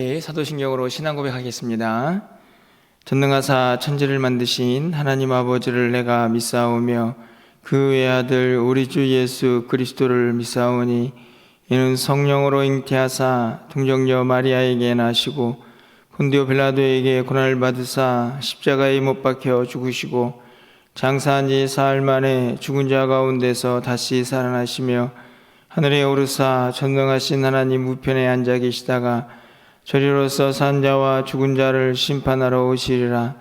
사도신경으로 신앙 고백하겠습니다. 전능하사 천지를 만드신 하나님 아버지를 내가 믿사오며 그 외아들 우리 주 예수 그리스도를 믿사오니 이는 성령으로 잉태하사 동정녀 마리아에게 나시고 본디오 빌라도에게 고난을 받으사 십자가에 못 박혀 죽으시고 장사한 지 사흘 만에 죽은 자 가운데서 다시 살아나시며 하늘에 오르사 전능하신 하나님 우편에 앉아 계시다가 저리로서 산 자와 죽은 자를 심판하러 오시리라.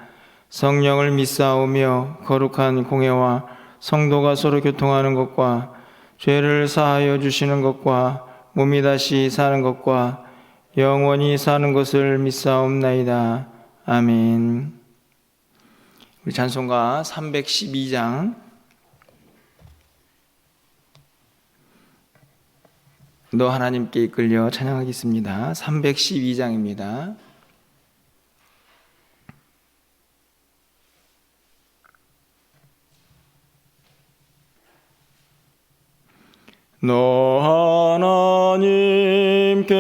성령을 믿사오며 거룩한 공회와 성도가 서로 교통하는 것과 죄를 사하여 주시는 것과 몸이 다시 사는 것과 영원히 사는 것을 믿사옵나이다. 아멘. 우리 찬송가 312장 너 하나님께 이끌려 찬양하겠습니다. 312장입니다. 너 하나님께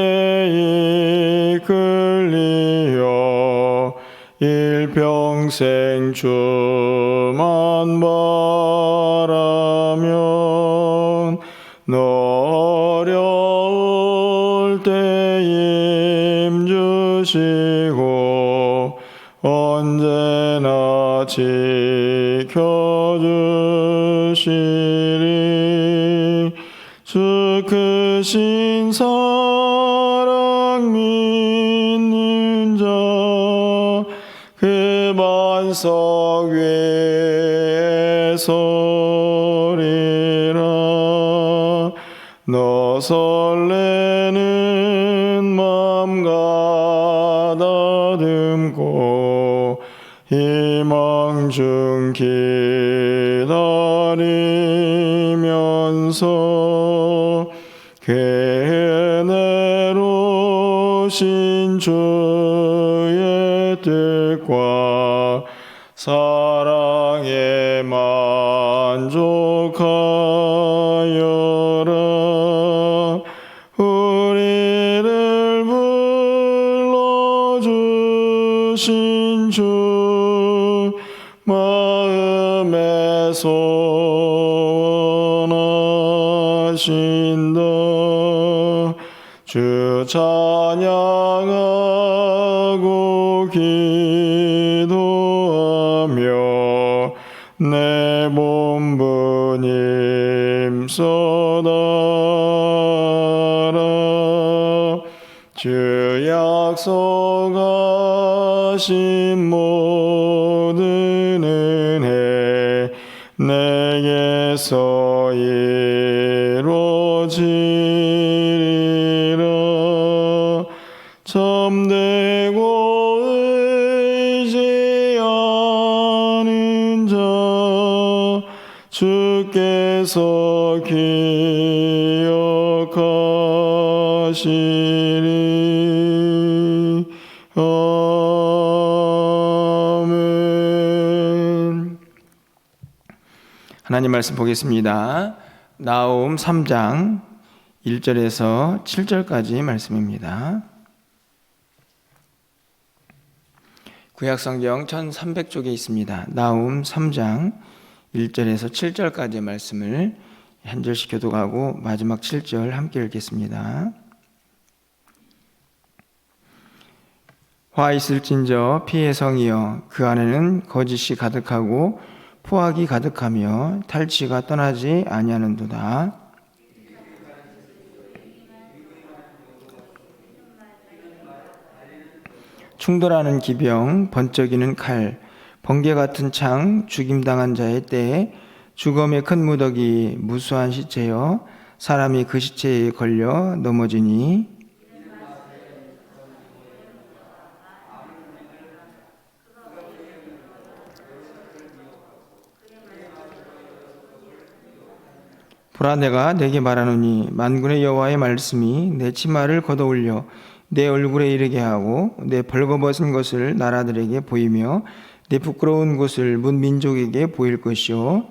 이끌리어 일평생 주만 바라면 너 어려울 때 힘주시고 언제나 지켜주시리. 주 크신 사랑 믿는 자 그 반석 위에 서리라. 너 설레는 맘 가다듬고 희망 중 기다리면서 은혜로우신 주의 뜻과 사랑에 만족하여라. 우리를 불러주신 주 마음에 소원하신다. 주 찬양하고 기도하며 내 몸부님 쏟아라. 주 약속하신 모든 은혜 내게서 이루어지리라. 참되고 의지하는 자 주께서 기억하시리. 아멘. 하나님 말씀 보겠습니다. 나홈 3장 1절에서 7절까지 말씀입니다. 구약성경 1300쪽에 있습니다. 나홈 3장 1절에서 7절까지의 말씀을 한 절씩 교독하고 마지막 7절 함께 읽겠습니다. 화 있을진저 피의 성이여 그 안에는 거짓이 가득하고 포악이 가득하며 탈취가 떠나지 아니하는도다. 충돌하는 기병, 번쩍이는 칼, 번개 같은 창, 죽임당한 자의 때에 죽음의 큰 무더기, 무수한 시체여 사람이 그 시체에 걸려 넘어지니 보라 내가 내게 말하노니 만군의 여호와의 말씀이 내 치마를 걷어올려 내 얼굴에 이르게 하고 내 벌거벗은 것을 나라들에게 보이며 내 부끄러운 곳을 문 민족에게 보일 것이요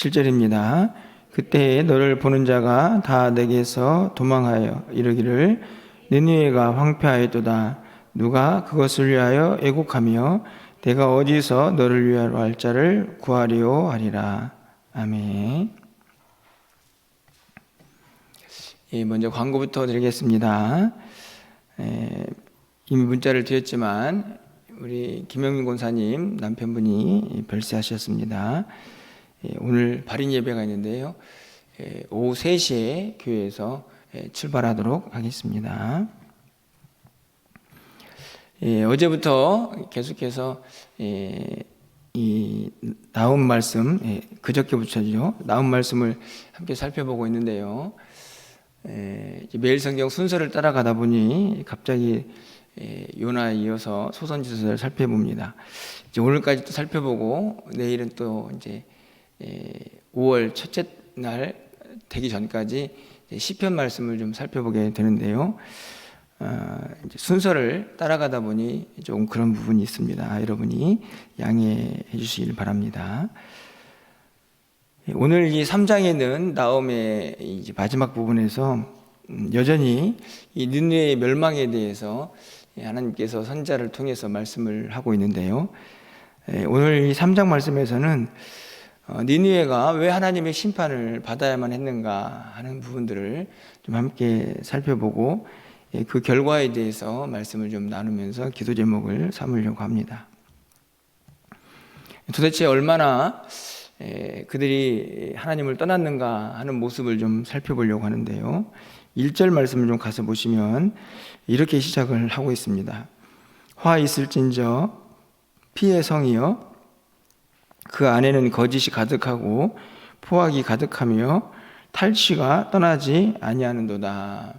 7절입니다. 그때 너를 보는 자가 다 내게서 도망하여 이르기를 니느웨가 황폐하였도다. 누가 그것을 위하여 애곡하며 내가 어디서 너를 위하여 할 자를 구하리오 하리라. 아멘. 먼저 광고부터 드리겠습니다. 이미 문자를 드렸지만 우리 김영민 권사님 남편분이 별세하셨습니다. 오늘 발인 예배가 있는데요. 오후 3시에 교회에서 출발하도록 하겠습니다. 어제부터 계속해서 이 나온 말씀, 그저께 붙여죠. 나온 말씀을 함께 살펴보고 있는데요. 매일 성경 순서를 따라가다 보니 갑자기 요나에 이어서 소선지서를 살펴봅니다. 이제 오늘까지 또 살펴보고 내일은 또 이제 5월 첫째 날 되기 전까지 시편 말씀을 좀 살펴보게 되는데요. 이제 순서를 따라가다 보니 조금 그런 부분이 있습니다. 여러분이 양해해 주시길 바랍니다. 오늘 이 3장에는 나홈의 이제 마지막 부분에서 여전히 이 니느웨의 멸망에 대해서 하나님께서 선지자를 통해서 말씀을 하고 있는데요. 오늘 이 3장 말씀에서는 니느웨가 왜 하나님의 심판을 받아야만 했는가 하는 부분들을 좀 함께 살펴보고 그 결과에 대해서 말씀을 좀 나누면서 기도 제목을 삼으려고 합니다. 도대체 얼마나 그들이 하나님을 떠났는가 하는 모습을 좀 살펴보려고 하는데요. 1절 말씀을 좀 가서 보시면 이렇게 시작을 하고 있습니다. 화 있을진저 피의 성이여 그 안에는 거짓이 가득하고 포악이 가득하며 탈취가 떠나지 아니하는도다.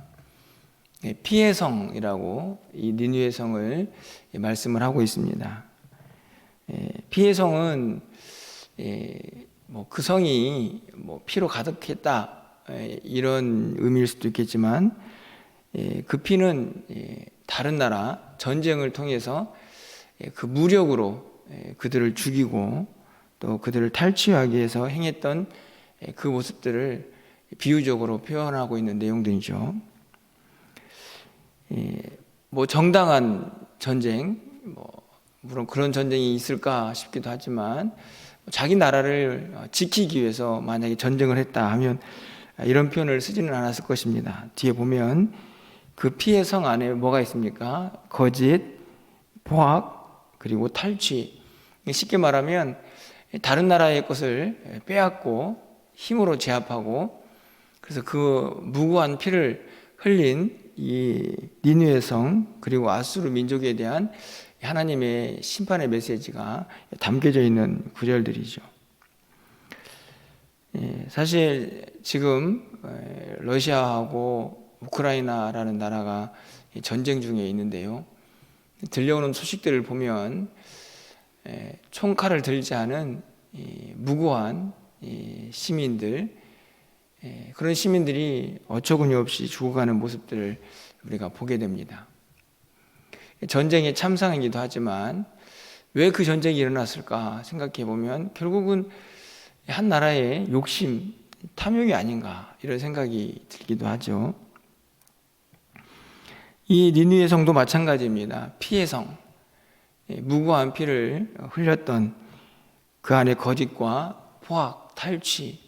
피의 성이라고 이 니느웨 성을 말씀을 하고 있습니다. 피의 성은 그 성이 피로 가득했다 이런 의미일 수도 있겠지만 그 피는 다른 나라 전쟁을 통해서 그 무력으로 그들을 죽이고 또 그들을 탈취하기 위해서 행했던 그 모습들을 비유적으로 표현하고 있는 내용들이죠. 정당한 전쟁, 물론 그런 전쟁이 있을까 싶기도 하지만 자기 나라를 지키기 위해서 만약에 전쟁을 했다 하면 이런 표현을 쓰지는 않았을 것입니다. 뒤에 보면 그 피의 성 안에 뭐가 있습니까? 거짓, 포악, 그리고 탈취. 쉽게 말하면 다른 나라의 것을 빼앗고 힘으로 제압하고 그래서 그 무고한 피를 흘린 이 니느웨 성 그리고 아수르 민족에 대한 하나님의 심판의 메시지가 담겨져 있는 구절들이죠. 사실 지금 러시아하고 우크라이나라는 나라가 전쟁 중에 있는데요. 들려오는 소식들을 보면 총칼을 들지 않은 무고한 시민들, 그런 시민들이 어처구니 없이 죽어가는 모습들을 우리가 보게 됩니다. 전쟁의 참상이기도 하지만 왜 그 전쟁이 일어났을까 생각해 보면 결국은 한 나라의 욕심, 탐욕이 아닌가 이런 생각이 들기도 하죠. 이 니느웨 성도 마찬가지입니다. 피의 성, 무고한 피를 흘렸던 그 안에 거짓과 포악, 탈취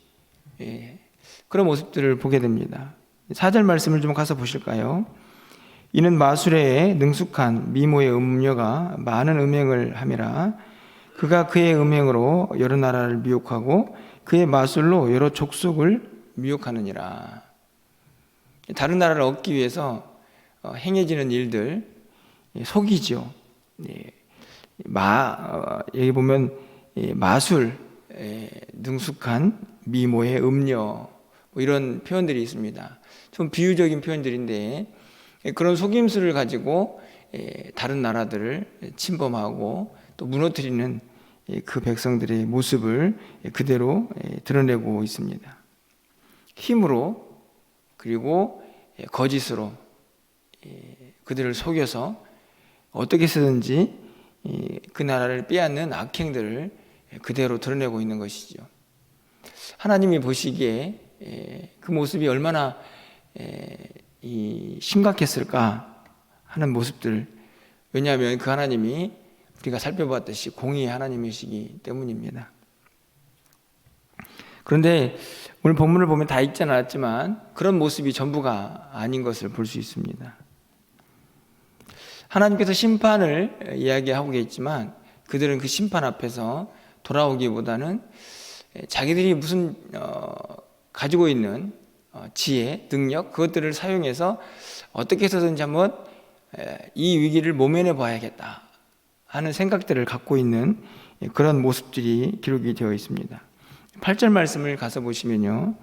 그런 모습들을 보게 됩니다. 4절 말씀을 좀 가서 보실까요? 이는 마술에 능숙한 미모의 음녀가 많은 음행을 함이라. 그가 그의 음행으로 여러 나라를 미혹하고 그의 마술로 여러 족속을 미혹하느니라. 다른 나라를 얻기 위해서 행해지는 일들, 속이죠. 여기 보면 마술, 능숙한 미모의 음녀 이런 표현들이 있습니다. 좀 비유적인 표현들인데 그런 속임수를 가지고 다른 나라들을 침범하고 또 무너뜨리는 그 백성들의 모습을 그대로 드러내고 있습니다. 힘으로 그리고 거짓으로 그들을 속여서 어떻게 쓰든지 그 나라를 빼앗는 악행들을 그대로 드러내고 있는 것이죠. 하나님이 보시기에 그 모습이 얼마나 심각했을까 하는 모습들, 왜냐하면 그 하나님이 우리가 살펴봤듯이 공의의 하나님이시기 때문입니다. 그런데 오늘 본문을 보면 다 읽지는 않았지만 그런 모습이 전부가 아닌 것을 볼 수 있습니다. 하나님께서 심판을 이야기하고 계시지만 그들은 그 심판 앞에서 돌아오기보다는 자기들이 무슨 가지고 있는 지혜, 능력, 그것들을 사용해서 어떻게 해서든지 한번 이 위기를 모면해 봐야겠다 하는 생각들을 갖고 있는 그런 모습들이 기록이 되어 있습니다. 8절 말씀을 가서 보시면요,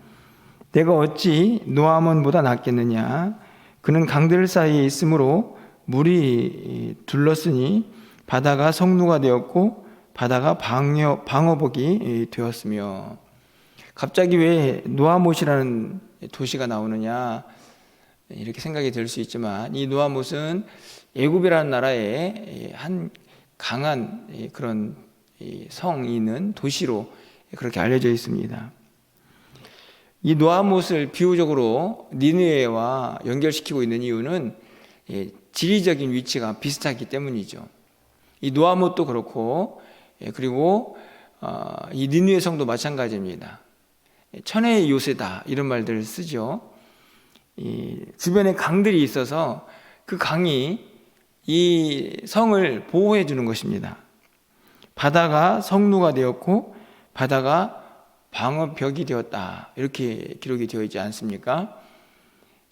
내가 어찌 노아몬보다 낫겠느냐, 그는 강들 사이에 있으므로 물이 둘렀으니 바다가 성루가 되었고 바다가 방어복이 되었으며. 갑자기 왜 노아못이라는 도시가 나오느냐 이렇게 생각이 들 수 있지만, 이 노아못은 애굽이라는 나라에 한 강한 그런 성이 있는 도시로 그렇게 알려져 있습니다. 이 노아못을 비유적으로 니느웨와 연결시키고 있는 이유는 지리적인 위치가 비슷하기 때문이죠. 이 노아못도 그렇고, 그리고 이 니느웨 성도 마찬가지입니다. 천혜의 요새다 이런 말들을 쓰죠. 주변에 강들이 있어서 그 강이 이 성을 보호해 주는 것입니다. 바다가 성루가 되었고 바다가 방어벽이 되었다 이렇게 기록이 되어 있지 않습니까?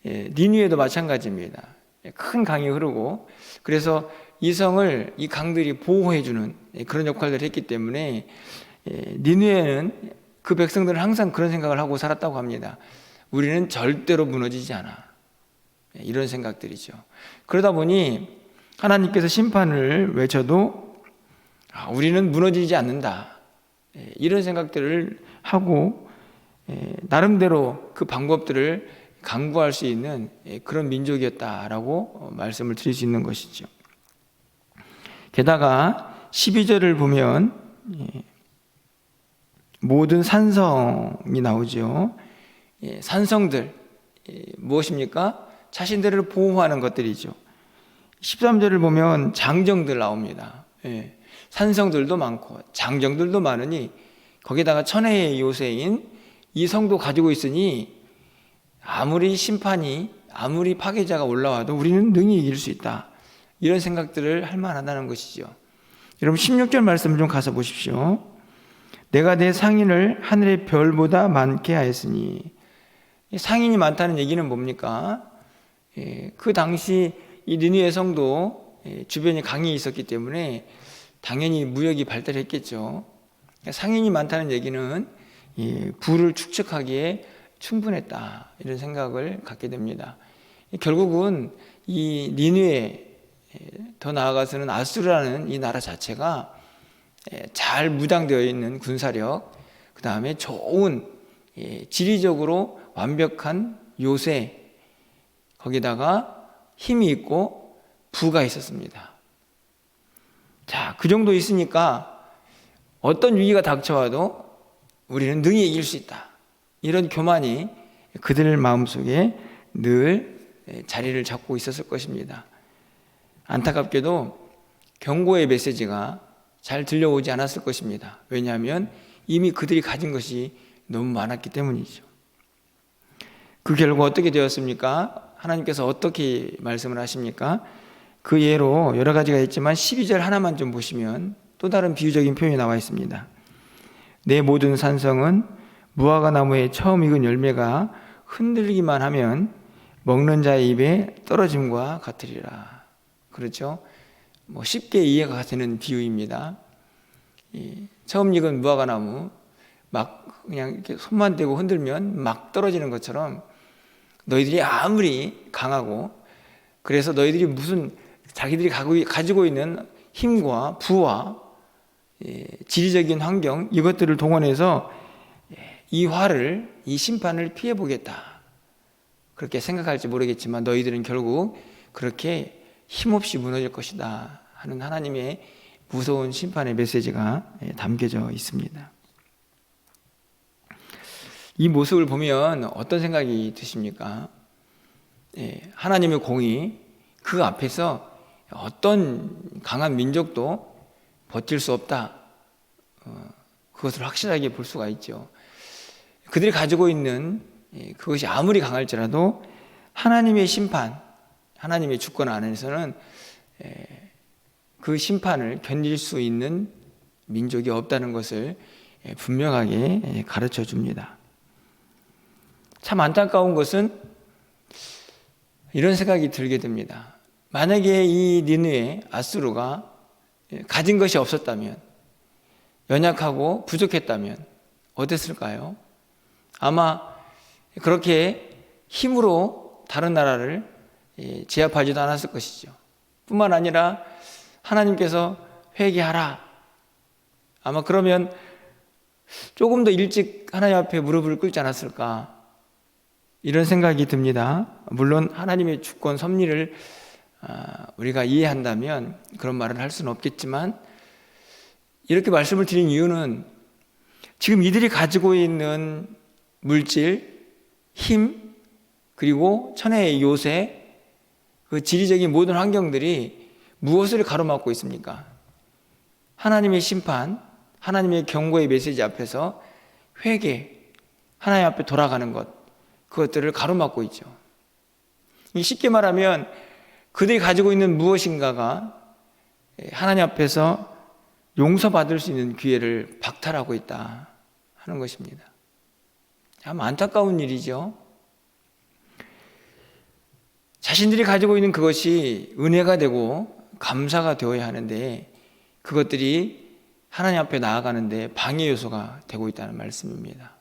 니느웨도 마찬가지입니다. 큰 강이 흐르고, 그래서 이 성을 이 강들이 보호해 주는 그런 역할을 했기 때문에 니느웨는 그 백성들은 항상 그런 생각을 하고 살았다고 합니다. 우리는 절대로 무너지지 않아, 이런 생각들이죠. 그러다 보니 하나님께서 심판을 외쳐도 우리는 무너지지 않는다, 이런 생각들을 하고 나름대로 그 방법들을 강구할 수 있는 그런 민족이었다라고 말씀을 드릴 수 있는 것이죠. 게다가 12절을 보면 모든 산성이 나오죠. 산성들 무엇입니까? 자신들을 보호하는 것들이죠. 13절을 보면 장정들 나옵니다. 산성들도 많고 장정들도 많으니 거기다가 천혜의 요새인 이 성도 가지고 있으니 아무리 심판이, 아무리 파괴자가 올라와도 우리는 능히 이길 수 있다, 이런 생각들을 할 만하다는 것이죠. 여러분 16절 말씀 좀 가서 보십시오. 내가 내 상인을 하늘의 별보다 많게 하였으니. 상인이 많다는 얘기는 뭡니까? 그 당시 이 니느웨 성도 주변에 강이 있었기 때문에 당연히 무역이 발달했겠죠. 상인이 많다는 얘기는 부를 축적하기에 충분했다, 이런 생각을 갖게 됩니다. 결국은 이 니느웨, 더 나아가서는 아수르라는 이 나라 자체가 잘 무장되어 있는 군사력, 그 다음에 좋은 지리적으로 완벽한 요새, 거기다가 힘이 있고 부가 있었습니다. 자, 그 정도 있으니까 어떤 위기가 닥쳐와도 우리는 능히 이길 수 있다, 이런 교만이 그들 마음속에 늘 자리를 잡고 있었을 것입니다. 안타깝게도 경고의 메시지가 잘 들려오지 않았을 것입니다. 왜냐하면 이미 그들이 가진 것이 너무 많았기 때문이죠. 그 결과 어떻게 되었습니까? 하나님께서 어떻게 말씀을 하십니까? 그 예로 여러 가지가 있지만 12절 하나만 좀 보시면 또 다른 비유적인 표현이 나와 있습니다. 내 모든 산성은 무화과 나무에 처음 익은 열매가 흔들리기만 하면 먹는 자의 입에 떨어짐과 같으리라. 그렇죠? 쉽게 이해가 되는 비유입니다. 처음 익은 무화과 나무 막 그냥 이렇게 손만 대고 흔들면 막 떨어지는 것처럼, 너희들이 아무리 강하고, 그래서 너희들이 무슨 자기들이 가지고 있는 힘과 부와 지리적인 환경, 이것들을 동원해서 이 화를, 이 심판을 피해보겠다, 그렇게 생각할지 모르겠지만 너희들은 결국 그렇게 힘없이 무너질 것이다 하는 하나님의 무서운 심판의 메시지가 담겨져 있습니다. 이 모습을 보면 어떤 생각이 드십니까? 하나님의 공의, 그 앞에서 어떤 강한 민족도 버틸 수 없다. 그것을 확실하게 볼 수가 있죠. 그들이 가지고 있는 그것이 아무리 강할지라도 하나님의 심판, 하나님의 주권 안에서는 그 심판을 견딜 수 있는 민족이 없다는 것을 분명하게 가르쳐 줍니다. 참 안타까운 것은 이런 생각이 들게 됩니다. 만약에 이 니느웨, 아수르가 가진 것이 없었다면, 연약하고 부족했다면 어땠을까요? 아마 그렇게 힘으로 다른 나라를 제압하지도 않았을 것이죠. 뿐만 아니라 하나님께서 회개하라. 아마 그러면 조금 더 일찍 하나님 앞에 무릎을 꿇지 않았을까, 이런 생각이 듭니다. 물론 하나님의 주권 섭리를 우리가 이해한다면 그런 말을 할 수는 없겠지만, 이렇게 말씀을 드린 이유는 지금 이들이 가지고 있는 물질, 힘, 그리고 천혜의 요새, 그 지리적인 모든 환경들이 무엇을 가로막고 있습니까? 하나님의 심판, 하나님의 경고의 메시지 앞에서 회개, 하나님 앞에 돌아가는 것, 그것들을 가로막고 있죠. 쉽게 말하면 그들이 가지고 있는 무엇인가가 하나님 앞에서 용서받을 수 있는 기회를 박탈하고 있다 하는 것입니다. 참 안타까운 일이죠. 자신들이 가지고 있는 그것이 은혜가 되고 감사가 되어야 하는데, 그것들이 하나님 앞에 나아가는데 방해 요소가 되고 있다는 말씀입니다.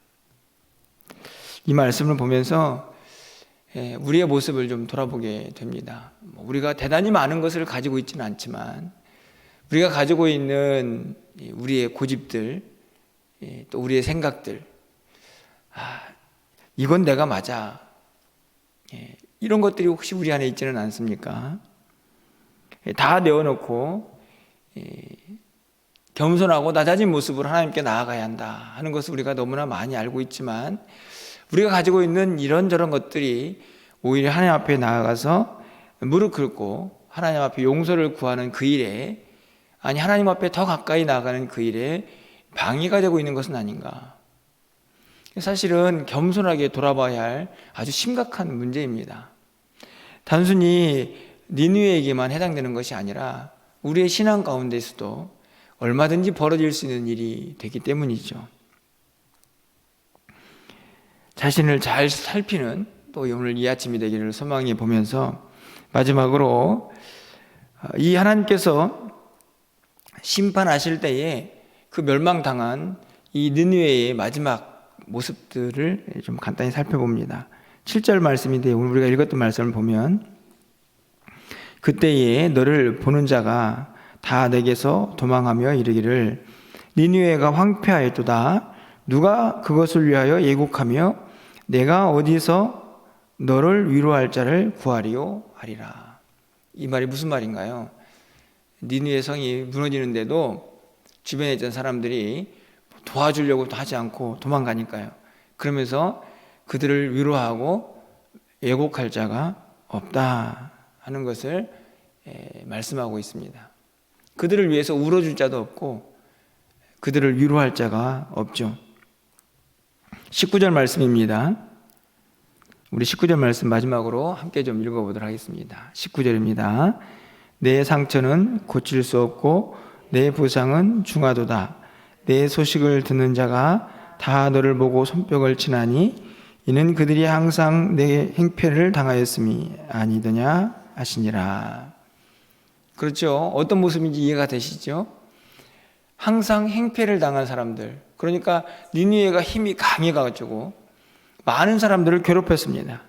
이 말씀을 보면서 우리의 모습을 좀 돌아보게 됩니다. 우리가 대단히 많은 것을 가지고 있지는 않지만, 우리가 가지고 있는 우리의 고집들, 또 우리의 생각들, 이건 내가 맞아, 이런 것들이 혹시 우리 안에 있지는 않습니까? 다 내어놓고 겸손하고 낮아진 모습으로 하나님께 나아가야 한다 하는 것을 우리가 너무나 많이 알고 있지만, 우리가 가지고 있는 이런저런 것들이 오히려 하나님 앞에 나아가서 무릎 꿇고 하나님 앞에 용서를 구하는 그 일에, 아니 하나님 앞에 더 가까이 나아가는 그 일에 방해가 되고 있는 것은 아닌가. 사실은 겸손하게 돌아봐야 할 아주 심각한 문제입니다. 단순히 니느웨에게만 해당되는 것이 아니라 우리의 신앙 가운데서도 얼마든지 벌어질 수 있는 일이 되기 때문이죠. 자신을 잘 살피는 또 오늘 이 아침이 되기를 소망해 보면서, 마지막으로 이 하나님께서 심판하실 때에 그 멸망당한 이 니느웨의 마지막 모습들을 좀 간단히 살펴봅니다. 7절 말씀인데, 오늘 우리가 읽었던 말씀을 보면, 그때에 너를 보는 자가 다 내게서 도망하며 이르기를 니느웨가 황폐하였도다. 누가 그것을 위하여 예곡하며 내가 어디서 너를 위로할 자를 구하리요 하리라. 이 말이 무슨 말인가요? 니느웨 성이 무너지는데도 주변에 있던 사람들이 도와주려고 하지 않고 도망가니까요. 그러면서 그들을 위로하고 예곡할 자가 없다 하는 것을 말씀하고 있습니다. 그들을 위해서 울어줄 자도 없고 그들을 위로할 자가 없죠. 19절 말씀입니다. 우리 19절 말씀 마지막으로 함께 좀 읽어보도록 하겠습니다. 19절입니다. 내 상처는 고칠 수 없고 내 부상은 중하도다. 내 소식을 듣는 자가 다 너를 보고 손뼉을 치나니 이는 그들이 항상 내 행패를 당하였음이 아니더냐 하시니라. 그렇죠. 어떤 모습인지 이해가 되시죠? 항상 행패를 당한 사람들, 그러니까 니느웨가 힘이 강해가지고 많은 사람들을 괴롭혔습니다.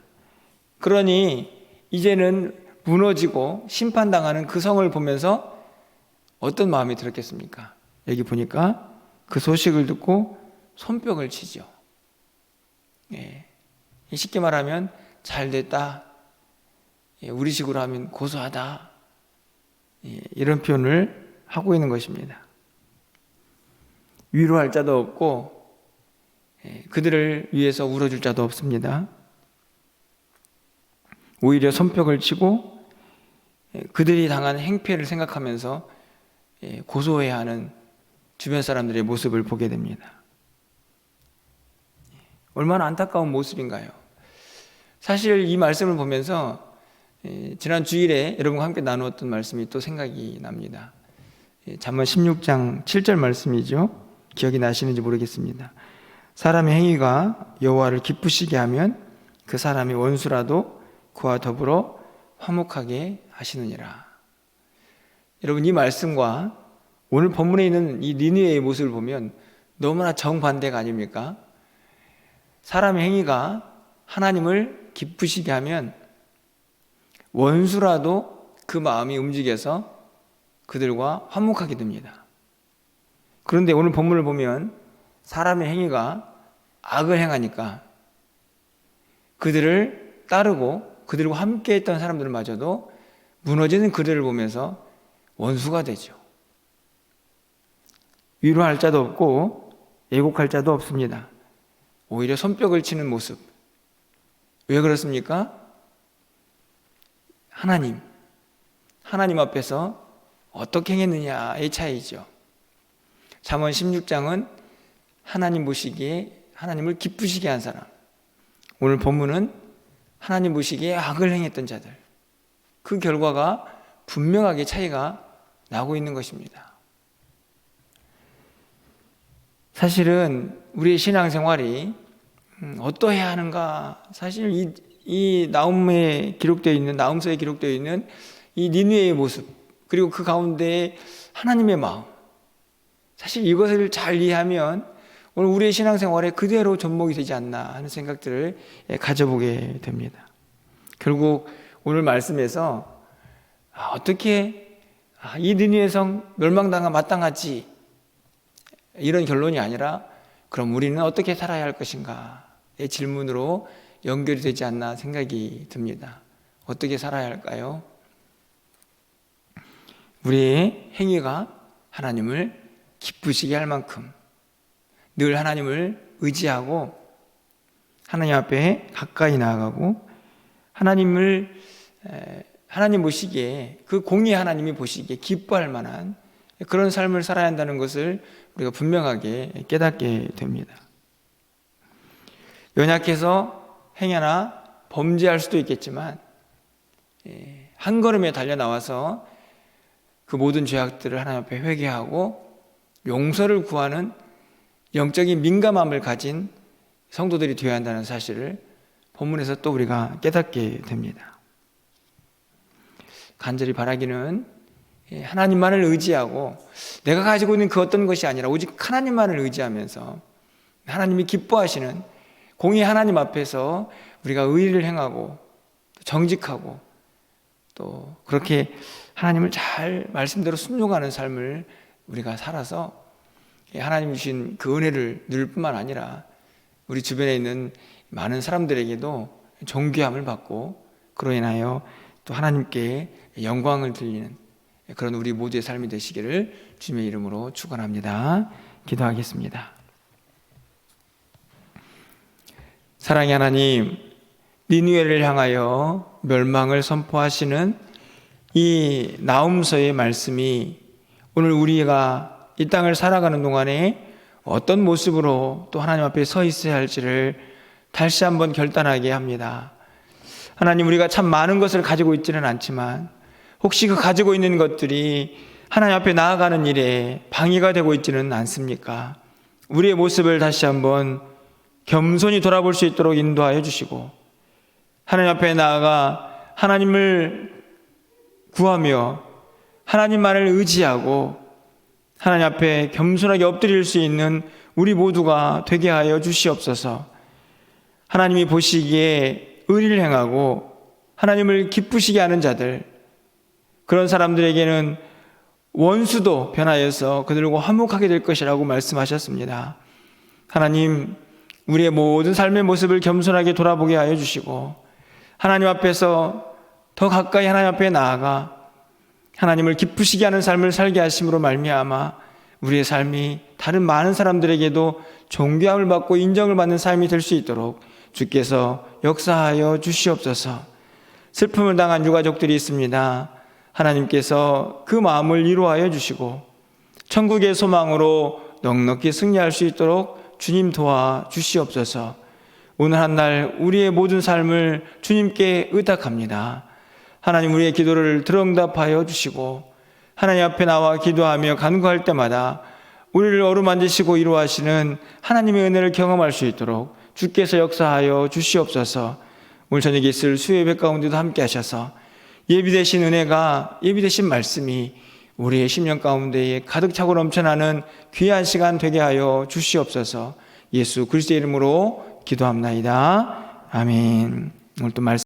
그러니 이제는 무너지고 심판당하는 그 성을 보면서 어떤 마음이 들었겠습니까? 여기 보니까 그 소식을 듣고 손뼉을 치죠. 쉽게 말하면 잘 됐다, 우리식으로 하면 고소하다, 이런 표현을 하고 있는 것입니다. 위로할 자도 없고 그들을 위해서 울어줄 자도 없습니다. 오히려 손뼉을 치고 그들이 당한 행패를 생각하면서 고소해하는 주변 사람들의 모습을 보게 됩니다. 얼마나 안타까운 모습인가요? 사실 이 말씀을 보면서 지난 주일에 여러분과 함께 나누었던 말씀이 또 생각이 납니다. 잠언 16장 7절 말씀이죠. 기억이 나시는지 모르겠습니다. 사람의 행위가 여호와를 기쁘시게 하면 그 사람이 원수라도 그와 더불어 화목하게 하시느니라. 여러분, 이 말씀과 오늘 본문에 있는 이 니느웨의 모습을 보면 너무나 정반대가 아닙니까? 사람의 행위가 하나님을 기쁘시게 하면 원수라도 그 마음이 움직여서 그들과 화목하게 됩니다. 그런데 오늘 본문을 보면 사람의 행위가 악을 행하니까 그들을 따르고 그들과 함께 했던 사람들마저도 무너지는 그들을 보면서 원수가 되죠. 위로할 자도 없고 애곡할 자도 없습니다. 오히려 손뼉을 치는 모습. 왜 그렇습니까? 하나님 앞에서 어떻게 행했느냐의 차이죠. 잠언 16장은 하나님 보시기에 하나님을 기쁘시게 한 사람, 오늘 본문은 하나님 보시기에 악을 행했던 자들, 그 결과가 분명하게 차이가 나고 있는 것입니다. 사실은 우리의 신앙생활이 어떠해야 하는가, 사실 이 나훔에 기록되어 있는, 나훔서에 기록되어 있는 이 니느웨의 모습, 그리고 그 가운데 하나님의 마음, 사실 이것을 잘 이해하면 오늘 우리의 신앙생활에 그대로 접목이 되지 않나 하는 생각들을 가져보게 됩니다. 결국 오늘 말씀에서 어떻게 이 니느웨 성 멸망당하 마땅하지, 이런 결론이 아니라 그럼 우리는 어떻게 살아야 할 것인가의 질문으로 연결이 되지 않나 생각이 듭니다. 어떻게 살아야 할까요? 우리의 행위가 하나님을 기쁘시게 할 만큼 늘 하나님을 의지하고 하나님 앞에 가까이 나아가고 하나님 보시기에, 그 공의 하나님이 보시기에 기뻐할 만한 그런 삶을 살아야 한다는 것을 우리가 분명하게 깨닫게 됩니다. 연약해서 행여나 범죄할 수도 있겠지만 한 걸음에 달려나와서 그 모든 죄악들을 하나님 앞에 회개하고 용서를 구하는 영적인 민감함을 가진 성도들이 되어야 한다는 사실을 본문에서 또 우리가 깨닫게 됩니다. 간절히 바라기는 하나님만을 의지하고 내가 가지고 있는 그 어떤 것이 아니라 오직 하나님만을 의지하면서 하나님이 기뻐하시는 공의 하나님 앞에서 우리가 의를 행하고 정직하고 또 그렇게 하나님을 잘 말씀대로 순종하는 삶을 우리가 살아서 하나님 주신 그 은혜를 누릴 뿐만 아니라 우리 주변에 있는 많은 사람들에게도 존귀함을 받고 그로 인하여 또 하나님께 영광을 돌리는 그런 우리 모두의 삶이 되시기를 주님의 이름으로 축원합니다. 기도하겠습니다. 사랑의 하나님, 니느웨를 향하여 멸망을 선포하시는 이 나훔서의 말씀이 오늘 우리가 이 땅을 살아가는 동안에 어떤 모습으로 또 하나님 앞에 서 있어야 할지를 다시 한번 결단하게 합니다. 하나님, 우리가 참 많은 것을 가지고 있지는 않지만 혹시 그 가지고 있는 것들이 하나님 앞에 나아가는 일에 방해가 되고 있지는 않습니까? 우리의 모습을 다시 한번 겸손히 돌아볼 수 있도록 인도하여 주시고 하나님 앞에 나아가 하나님을 구하며 하나님만을 의지하고 하나님 앞에 겸손하게 엎드릴 수 있는 우리 모두가 되게 하여 주시옵소서. 하나님이 보시기에 의를 행하고 하나님을 기쁘시게 하는 자들, 그런 사람들에게는 원수도 변하여서 그들과 화목하게 될 것이라고 말씀하셨습니다. 하나님, 우리의 모든 삶의 모습을 겸손하게 돌아보게 하여 주시고 하나님 앞에서 더 가까이 하나님 앞에 나아가 하나님을 기쁘시게 하는 삶을 살게 하심으로 말미암아 우리의 삶이 다른 많은 사람들에게도 존귀함을 받고 인정을 받는 삶이 될 수 있도록 주께서 역사하여 주시옵소서. 슬픔을 당한 유가족들이 있습니다. 하나님께서 그 마음을 위로하여 주시고 천국의 소망으로 넉넉히 승리할 수 있도록 주님 도와 주시옵소서. 오늘 한 날 우리의 모든 삶을 주님께 의탁합니다. 하나님, 우리의 기도를 들응답하여 주시고 하나님 앞에 나와 기도하며 간구할 때마다 우리를 어루만지시고 위로하시는 하나님의 은혜를 경험할 수 있도록 주께서 역사하여 주시옵소서. 오늘 저녁에 있을 수요 예배 가운데도 함께 하셔서 예비되신 은혜가, 예비되신 말씀이 우리의 심령 가운데에 가득 차고 넘쳐나는 귀한 시간 되게 하여 주시옵소서. 예수 그리스도의 이름으로 기도합나이다. 아멘. 오늘 또 말씀